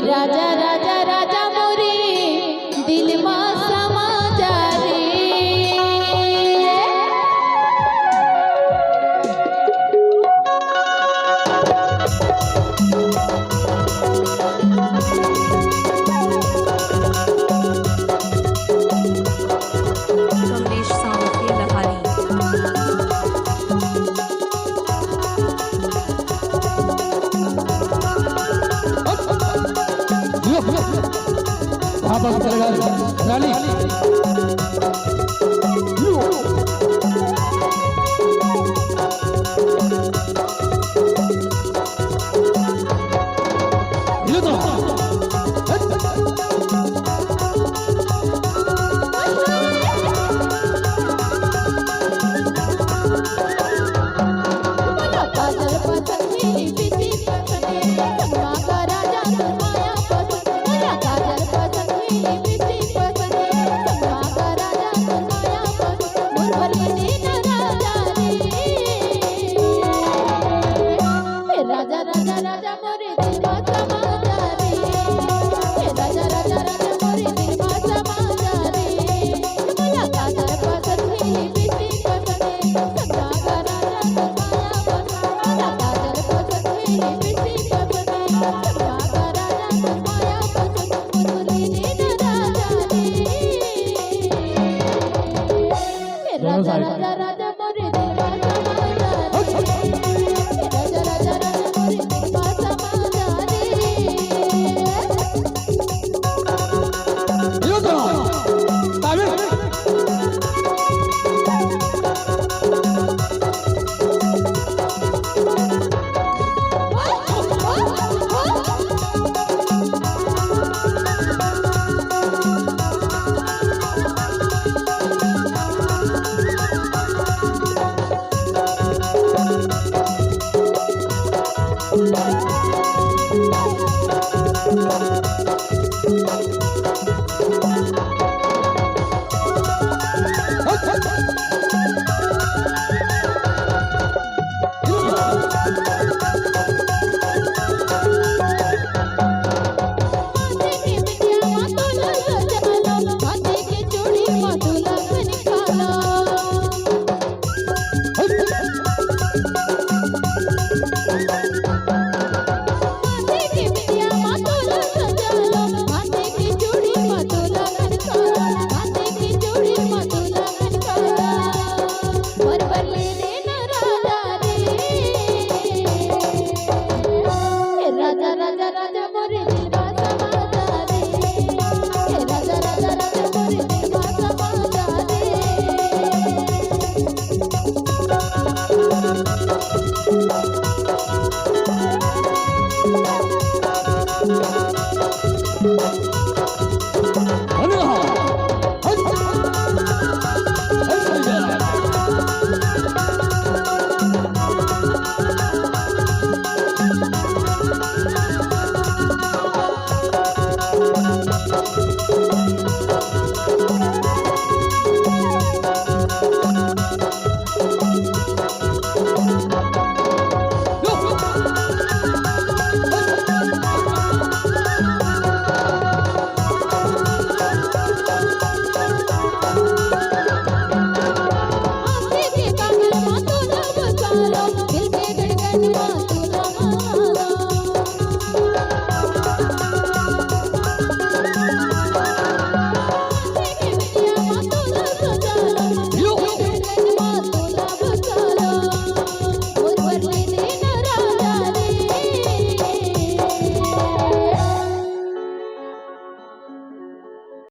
राजा राजा राजा मोरे दिल में समा जा रे। कमलेश सावंत लहारी। रैली राजा राजा राजा मोरे दिल में समा जा रे। राजा राजा राजा मोरे दिल में समा जा रे। मला काजल पसंद बिटी पसंद सपना का राजा माया पसंद। मला काजल पसंद बिटी पसंद सपना का राजा माया पसंद। मुरली ने राजा रे। राजा राजा राजा मोरे दिल में समा जा रे। राजा राजा राजा मोरे दिल में समा जा रे। राजा राजा मोरे दिल में समा जा रे। राजा राजा राजा मोरे दिल में समा जा रे। दिल के धड़कन